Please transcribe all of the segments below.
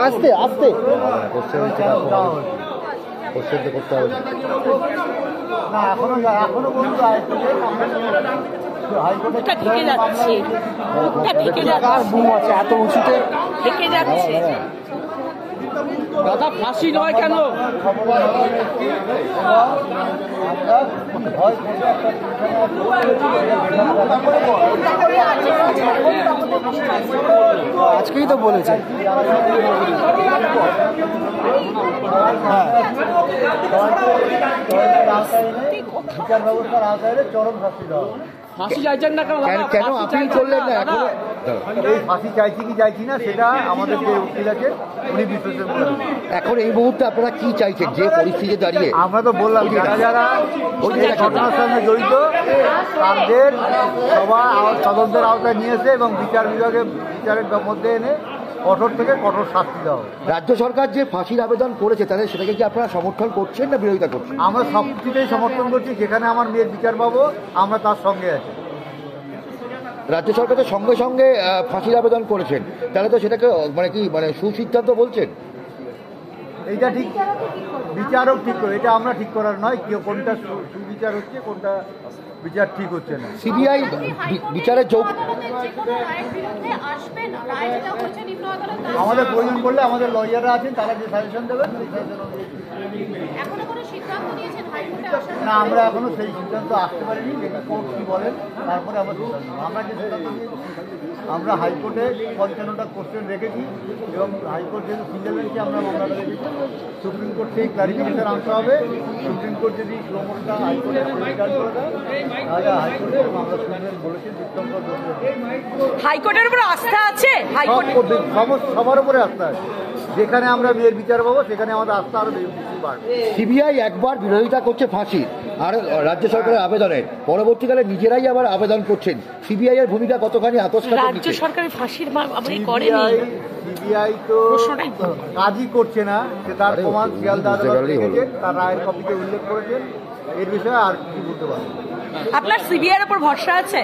আস্তে আস্তে করতে হবে না, এখনো বন্ধু এত উঁচুতে থেকে যাচ্ছে। দাদা ফাঁসি নয় কেন? আজকেই তো বলেছে বিচার ব্যবস্থার আওতায় চরম শাস্তি দেওয়া। ফাঁসি চাইছেন না কেন আপিল করলেন না? এখন এই ফাঁসি চাইছি কি চাইছি না সেটা আমাদের যে উকিল আছে উনি বিশ্লেষণ করেন। এখন এই মুহূর্তে আপনারা কি চাইছেন যে পরিস্থিতি দাঁড়িয়ে? আমরা তো বললাম যারা যারা ওই ঘটনার সঙ্গে জড়িত তাদের সবাই তদন্তের আওতায় নিয়েছে এবং বিচার বিচারের মধ্যে এনে কঠোর থেকে কঠোর শাস্তি দেওয়া। রাজ্য সরকার যে ফাঁসির আবেদন করেছে তাদের সেটাকে কি আপনারা সমর্থন করছেন না বিরোধিতা করছেন? আমরা সব কিছুতেই সমর্থন করছি, যেখানে আমার মেয়ের বিচার পাবো আমরা তার সঙ্গে আছি। রাজ্য সরকার তো সঙ্গে সঙ্গে ফাঁসির আবেদন করেছেন, তাহলে তো সেটাকে মানে সুসিদ্ধান্ত বলছেন? এইটা ঠিক বিচারক ঠিক করে, এটা আমরা ঠিক করার নয় কেউ কোনটা সুবিচার হচ্ছে কোনটা বিচার ঠিক হচ্ছে না। সিবিআই বিচারের যোগ আমাদের প্রয়োজন করলে আমাদের লয়াররা আছেন, তারা যে সাজেশন দেবেন না, আমরা এখনো সেই সিদ্ধান্ত আসতে পারিনি। যেটা কোর্ট কি বলেন তারপরে আমরা সিদ্ধান্ত আমরা যে সিদ্ধান্ত নিয়েছি, আমরা হাইকোর্টে 55টা কোশ্চেন রেখেছি এবং হাইকোর্ট যেহেতু সিঙ্গেল বেঞ্চে আমরা মামলাটা রেখেছি, সুপ্রিম কোর্ট সেই ক্লারিফিকেশন আনতে হবে। সুপ্রিম কোর্ট যদি ক্রমশটা হাইকোর্টে রিটার্ন করে দেয় তাহলে হাইকোর্টে আমরা শুনবেন বলেছেন হাইকোর্টের উপর আস্থা আছে, সবার উপরে আস্থা আছে। যেখানে আমরা মেয়ের বিচার পাবো সেখানে আমাদের আস্থা আরো বেশি বাড়বে। সিবিআই একবার বিরোধিতা করছে ফাঁসি আর রাজ্য সরকারের আবেদনে, পরবর্তীকালে নিজেরাই আবার আবেদন করছেন। সিবিআই এর ভূমিকা কতখানি আতস্কার? রাজ্য সরকারের ফাঁসির করেনি, সিবিআই তো কাজই করছে না, সে তার প্রমাণ শিয়ালদা আদালত রেখেছেন, তার রায়ের কপিতে উল্লেখ করেছেন। এর বিষয়ে আর কি বলতে পারবো? আপনার সিবিআই এর উপর ভরসা আছে?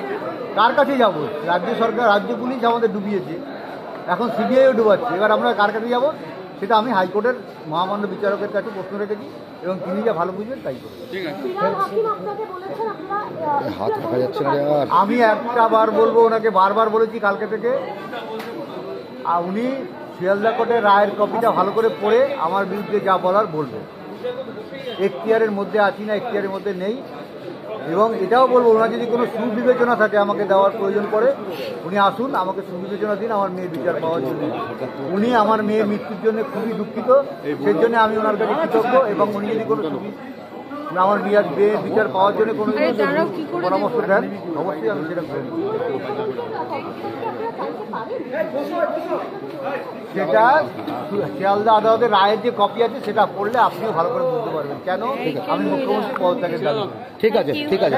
কার কাছে যাবো? রাজ্য সরকার, রাজ্য পুলিশ আমাদের ডুবিয়েছে, এখন সিবিআইও ডুবাচ্ছে। এবার আমরা কার কাছে যাবো সেটা আমি হাইকোর্টের মহামান্য বিচারকের কাছে প্রশ্ন রেখেছি এবং তিনি যা ভালো বুঝবেন তাই করবেন। হাত দেখা যাচ্ছে না। আমি একটা বার বলবো, ওনাকে বারবার বলেছি কালকে থেকে, উনি শিয়ালদা কোর্টের রায়ের কপিটা ভালো করে পড়ে আমার বিরুদ্ধে যা বলার বলবেন। এখতিয়ারের মধ্যে আছি না, এখতিয়ারের মধ্যে নেই। এবং এটাও বলবো, ওনার যদি কোনো সুবিবেচনা থাকে আমাকে দেওয়ার প্রয়োজন পড়ে, উনি আসুন, আমাকে সুবিবেচনা দিন আমার মেয়ের বিচার পাওয়ার জন্য। উনি আমার মেয়ের মৃত্যুর জন্য খুবই দুঃখিত, সেই জন্য আমি ওনার কাছে কৃতজ্ঞ। এবং উনি যদি কোনো আমার মেয়ের বিচার পাওয়ার জন্য কোনো পরামর্শ দেন অবশ্যই আমি সেটা করব। সেটা শিয়ালদা আদালতের রায়ের যে কপি আছে সেটা পড়লে আপনিও ভালো করে বুঝতে পারবেন কেন আমি মুখ্যমন্ত্রী পদ থেকে। ঠিক আছে, ঠিক আছে।